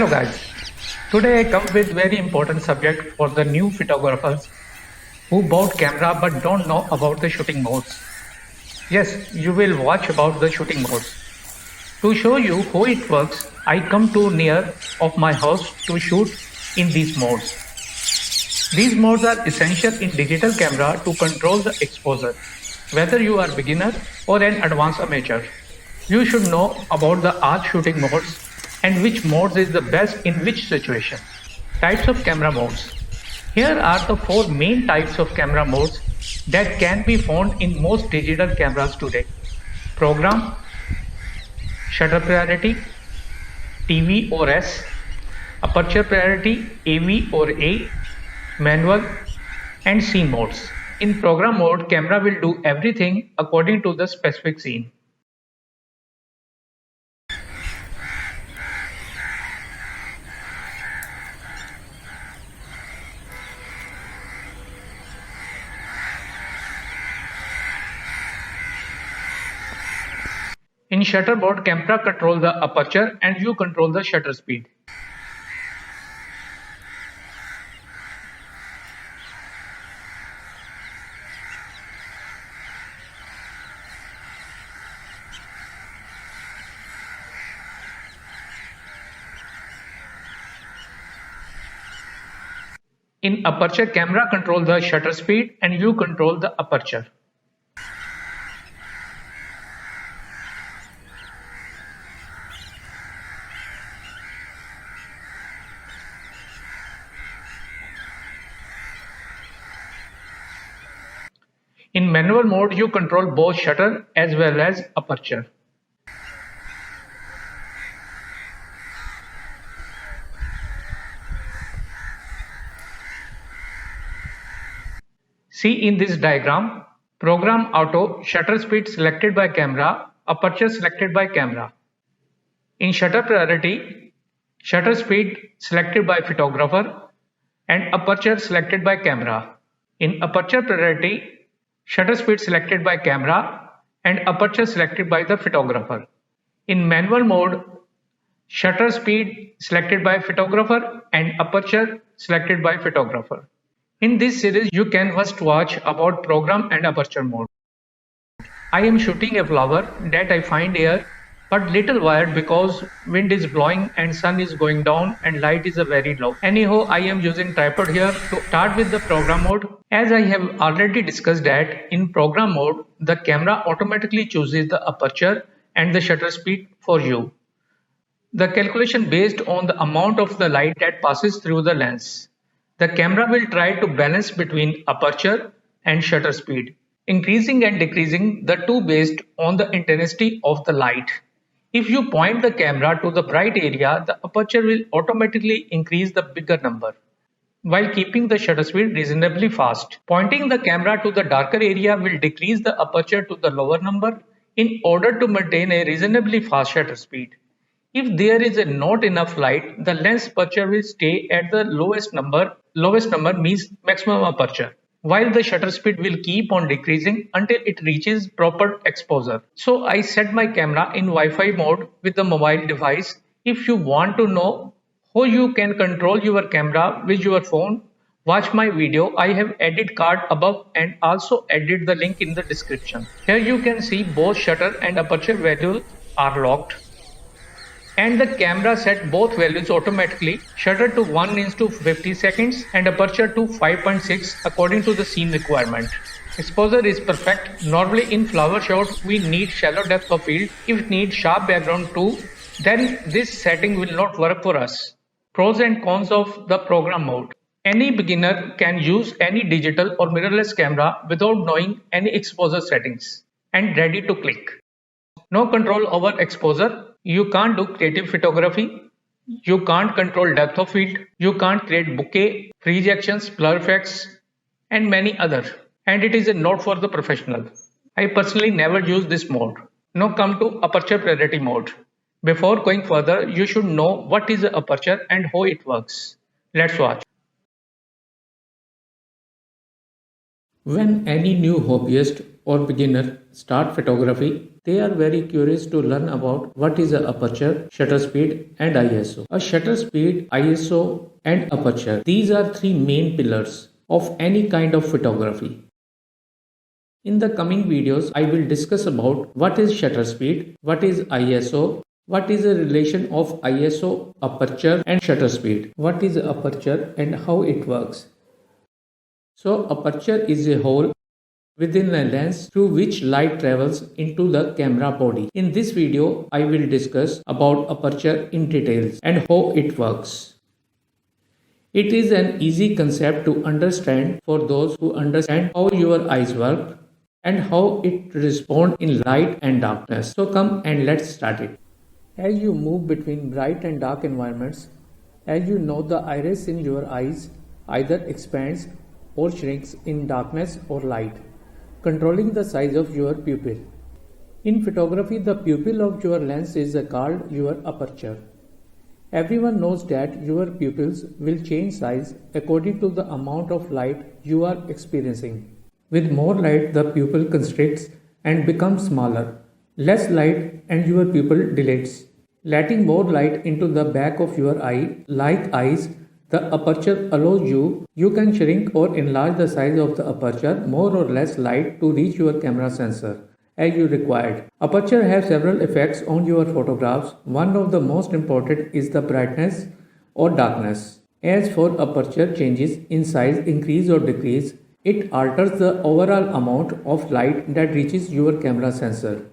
Hello guys, today I come with very important subject for the new photographers who bought camera but don't know about the shooting modes. Yes, you will watch about the shooting modes. To show you how it works, I come to near of my house to shoot in these modes. These modes are essential in digital camera to control the exposure. Whether you are beginner or an advanced amateur, you should know about the all shooting modes and which modes is the best in which situation. Types of camera modes. Here are the four main types of camera modes that can be found in most digital cameras today. Program, shutter priority, TV or S, aperture priority, AV or A, manual, and scene modes. In program mode, camera will do everything according to the specific scene. In shutter mode, camera control the aperture and you control the shutter speed. In aperture, camera control the shutter speed and you control the aperture. In manual mode, you control both shutter as well as aperture. See in this diagram, program auto, shutter speed selected by camera, aperture selected by camera. In shutter priority, shutter speed selected by photographer and aperture selected by camera. In aperture priority, shutter speed selected by camera and aperture selected by the photographer. In manual mode, shutter speed selected by photographer and aperture selected by photographer. In this series, you can first watch about program and aperture mode. I am shooting a flower that I find here but little wired because wind is blowing and sun is going down and light is very low. Anyhow, I am using tripod here to start with the program mode. As I have already discussed that in program mode, the camera automatically chooses the aperture and the shutter speed for you. The calculation based on the amount of the light that passes through the lens. The camera will try to balance between aperture and shutter speed, increasing and decreasing the two based on the intensity of the light. If you point the camera to the bright area, the aperture will automatically increase the bigger number, while keeping the shutter speed reasonably fast. Pointing the camera to the darker area will decrease the aperture to the lower number in order to maintain a reasonably fast shutter speed. If there is not enough light, the lens aperture will stay at the lowest number. Lowest number means maximum aperture, while the shutter speed will keep on decreasing until it reaches proper exposure. So I set my camera in Wi-Fi mode with the mobile device. If you want to know how you can control your camera with your phone, watch my video. I have added card above and also added the link in the description. Here you can see both shutter and aperture values are locked. And the camera set both values automatically, shutter to 1:50 seconds and aperture to 5.6 according to the scene requirement. Exposure is perfect. Normally in flower shots we need shallow depth of field. If need sharp background too, then this setting will not work for us. Pros and cons of the program mode. Any beginner can use any digital or mirrorless camera without knowing any exposure settings and ready to click. No control over exposure. You can't do creative photography. You can't control depth of field. You can't create bokeh, freeze actions, blur effects, and many other. And it is not for the professional. I personally never use this mode. Now come to aperture priority mode. Before going further, you should know what is the aperture and how it works. Let's watch. When any new hobbyist or beginner start photography, They are very curious to learn about what is a aperture, shutter speed and ISO. A shutter speed, ISO and aperture. These are three main pillars of any kind of photography. In the coming videos, I will discuss about what is shutter speed, what is ISO, what is the relation of ISO, aperture and shutter speed, what is aperture and how it works. So aperture is a hole within a lens through which light travels into the camera body. In this video, I will discuss about aperture in details and how it works. It is an easy concept to understand for those who understand how your eyes work and how it responds in light and darkness. So come and let's start it. As you move between bright and dark environments, as you know, the iris in your eyes either expands or shrinks in darkness or light, controlling the size of your pupil. In photography, the pupil of your lens is called your aperture. Everyone knows that your pupils will change size according to the amount of light you are experiencing. With more light, the pupil constricts and becomes smaller. Less light and your pupil dilates. Letting more light into the back of your eye, like eyes, the aperture allows you can shrink or enlarge the size of the aperture more or less light to reach your camera sensor as you required. Aperture has several effects on your photographs. One of the most important is the brightness or darkness. As for aperture changes in size, increase or decrease, it alters the overall amount of light that reaches your camera sensor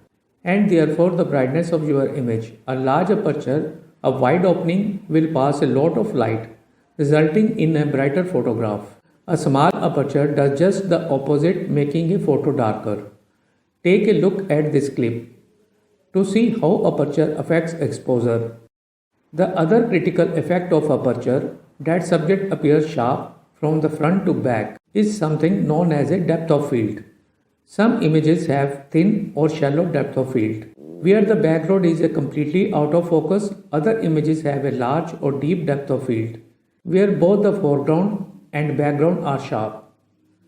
and therefore the brightness of your image. A large aperture, a wide opening, will pass a lot of light, resulting in a brighter photograph. A small aperture does just the opposite, making a photo darker. Take a look at this clip to see how aperture affects exposure. The other critical effect of aperture, that subject appears sharp from the front to back, is something known as a depth of field. Some images have thin or shallow depth of field. Where the background is completely out of focus, other images have a large or deep depth of field, where both the foreground and background are sharp.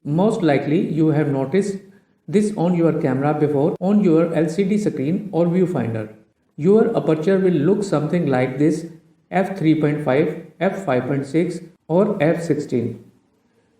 Most likely you have noticed this on your camera before on your LCD screen or viewfinder. Your aperture will look something like this: f3.5, f5.6 or f16.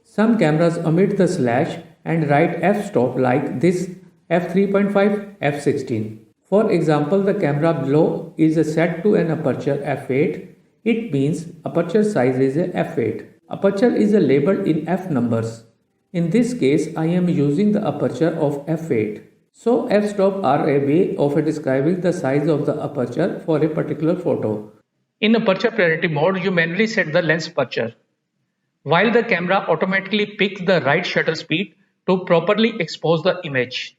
Some cameras omit the slash and write f-stop like this: f3.5, f16. For example, the camera below is set to an aperture f8. It means aperture size is a f8. Aperture is labeled in f numbers. In this case, I am using the aperture of f8. So f-stop are a way of describing the size of the aperture for a particular photo. In aperture priority mode, you manually set the lens aperture, while the camera automatically picks the right shutter speed to properly expose the image.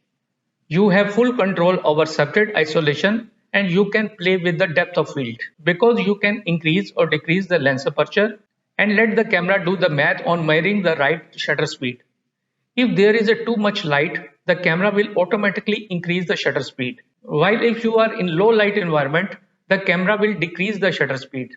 You have full control over subject isolation and you can play with the depth of field because you can increase or decrease the lens aperture and let the camera do the math on measuring the right shutter speed. If there is too much light, the camera will automatically increase the shutter speed. While if you are in low light environment, the camera will decrease the shutter speed.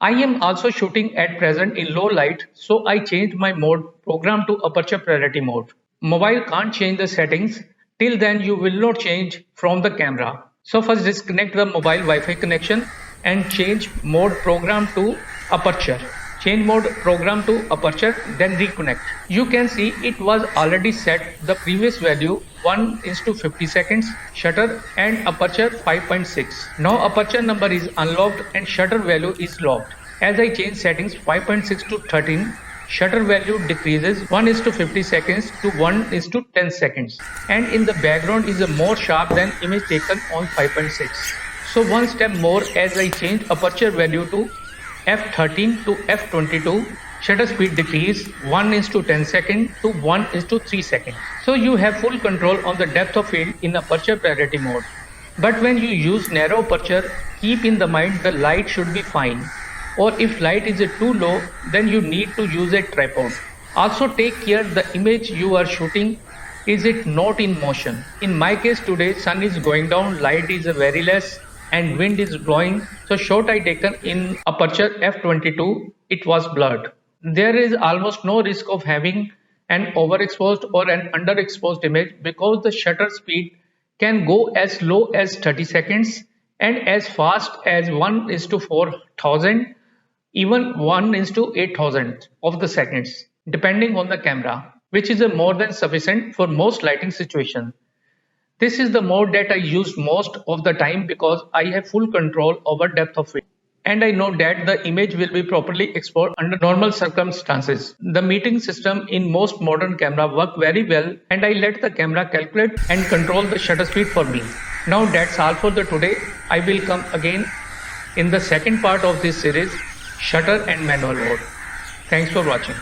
I am also shooting at present in low light, so I changed my mode program to aperture priority mode. Mobile can't change the settings, till then you will not change from the camera. So first disconnect the mobile Wi-Fi connection and change mode program to aperture. Change mode program to aperture, then reconnect. You can see it was already set the previous value 1:50 seconds, shutter and aperture 5.6. Now aperture number is unlocked and shutter value is locked. As I change settings 5.6 to 13, shutter value decreases 1:50 seconds to 1:10 seconds. And in the background is more sharp than image taken on 5.6. So one step more, as I change aperture value to f13 to f22, shutter speed decrease 1:10 second to 1:3 second. So you have full control on the depth of field in aperture priority mode. But when you use narrow aperture, keep in the mind the light should be fine. Or if light is too low, then you need to use a tripod. Also take care the image you are shooting, is it not in motion. In my case today, sun is going down, light is very less and wind is blowing, so shot I taken in aperture f22, it was blurred. There is almost no risk of having an overexposed or an underexposed image because the shutter speed can go as low as 30 seconds and as fast as 1 is to 4000, even 1 is to 8000 of the seconds, depending on the camera, which is a more than sufficient for most lighting situations. This is the mode that I use most of the time because I have full control over depth of field. And I know that the image will be properly exposed under normal circumstances. The metering system in most modern camera work very well, and I let the camera calculate and control the shutter speed for me. Now that's all for the today. I will come again in the second part of this series, shutter and manual mode. Thanks for watching.